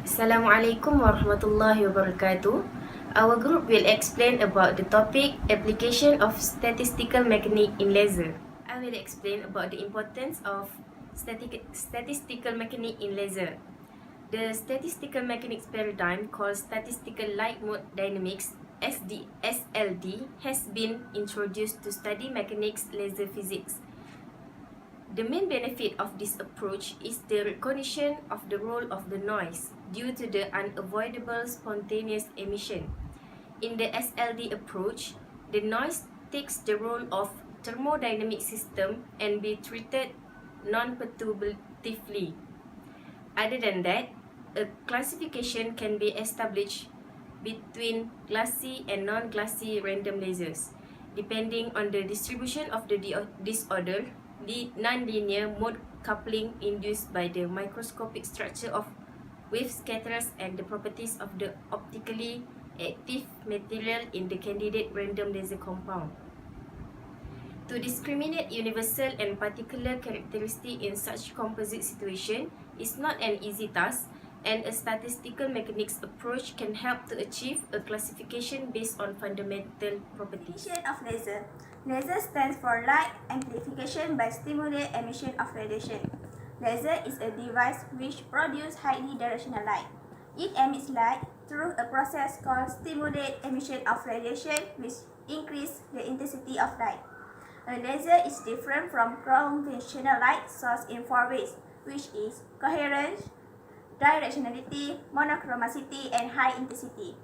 Assalamualaikum warahmatullahi wabarakatuh. Our group will explain about the topic application of statistical mechanics in laser. I will explain about the importance of statistical mechanics in laser. The statistical mechanics paradigm called statistical light mode dynamics SLD has been introduced to study mechanics laser physics. The main benefit of this approach is the recognition of the role of the noise due to the unavoidable spontaneous emission. In the SLD approach, the noise takes the role of thermodynamic system and be treated non-perturbatively. Other than that, a classification can be established between glassy and non-glassy random lasers, depending on the distribution of the disorder, non-linear mode coupling induced by the microscopic structure of wave scatterers and the properties of the optically active material in the candidate random laser compound. To discriminate universal and particular characteristic in such composite situation is not an easy task, and a statistical mechanics approach can help to achieve a classification based on fundamental properties. Application of laser. Laser stands for light amplification by stimulate emission of radiation. Laser is a device which produces highly directional light. It emits light through a process called stimulate emission of radiation, which increases the intensity of light. A laser is different from conventional light source in four ways, which is coherence, directionality, monochromicity, and high intensity.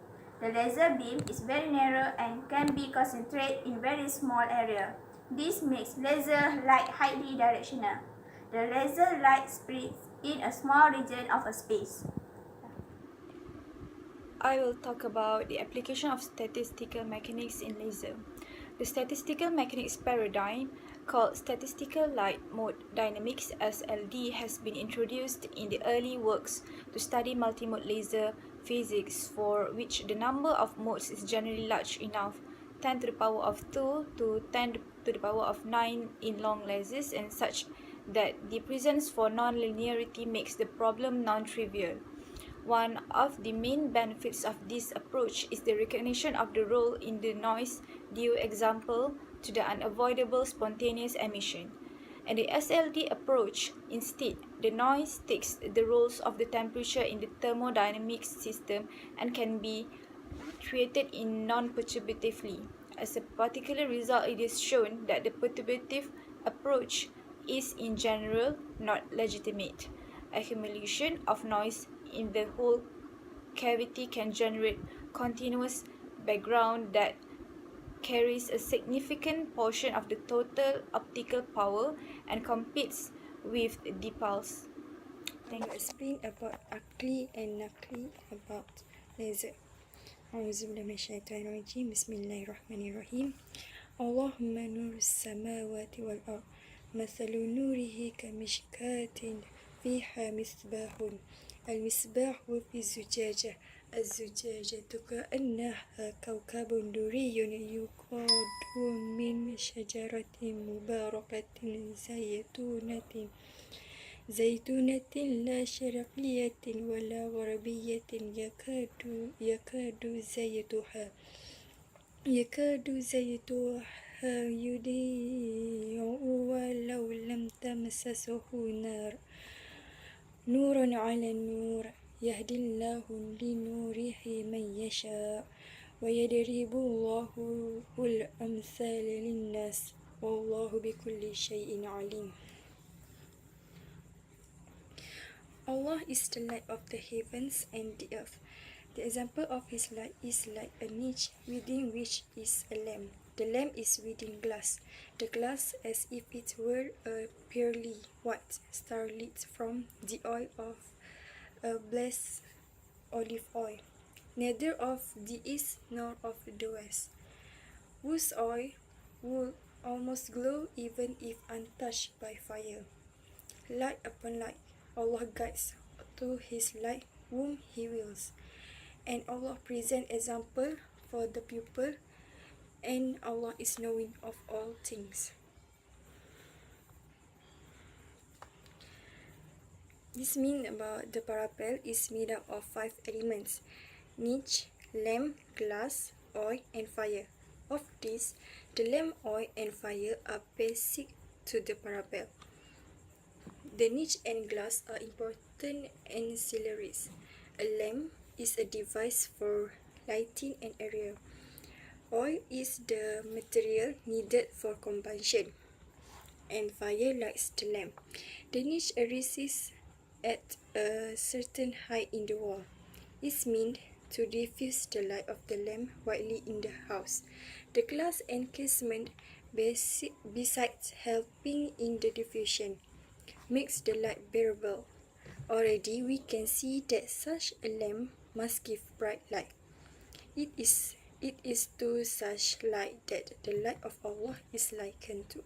The laser beam is very narrow and can be concentrated in very small area. This makes laser light highly directional. The laser light spreads in a small region of a space. I will talk about the application of statistical mechanics in laser. The statistical mechanics paradigm, called statistical light mode dynamics (SLD), has been introduced in the early works to study multimode laser physics, for which the number of modes is generally large enough, 10 to the power of 2 to 10 to the power of 9 in long lasers, and such that the presence for non-linearity makes the problem non-trivial. One of the main benefits of this approach is the recognition of the role in the noise due, example, to the unavoidable spontaneous emission. In the SLD approach, instead, the noise takes the roles of the temperature in the thermodynamic system and can be treated in non-perturbatively. As a particular result, it is shown that the perturbative approach is in general not legitimate. Accumulation of noise in the whole cavity can generate continuous background that carries a significant portion of the total optical power and competes with the pulse. Thank you. Explain about akli and nakli about laser. Auzubillahi Bismillahirrahmanirrahim. Allahumma nur samawati wal ard. Mathalu nurihi kamishkatin fiha misbahun. المصباح في الزجاجة. الزجاجة كأنها كوكب دري يوقد من شجرة مباركة زيتونة لا شرقية ولا غربية يكاد زيتها يضيء ولو لم تمسسه نور على النور يهدي الله لنوره من يشاء ويضرب الله الأمثال للناس والله بكل شيء عليم. Allah is the light of the heavens and the earth. The example of his light is like a niche within which is a lamp. The lamp is within glass. The glass as if it were a purely white star lit from the oil of a blessed olive oil, neither of the east nor of the west, whose oil would almost glow even if untouched by fire. Light upon light, Allah guides to his light whom he wills, and Allah presents example for the pupil, and Allah is knowing of all things. This means about the parapel is made up of 5 elements: niche, lamp, glass, oil, and fire. Of these, the lamp, oil, and fire are basic to the parapel. The niche and glass are important ancillaries. A lamp is a device for lighting an area. Oil is the material needed for combustion, and fire lights the lamp. The niche arises at a certain height in the wall. It meant to diffuse the light of the lamp widely in the house. The glass encasement, besides helping in the diffusion, makes the light bearable. Already we can see that such a lamp must give bright light. It is to such light that the light of Allah is likened to.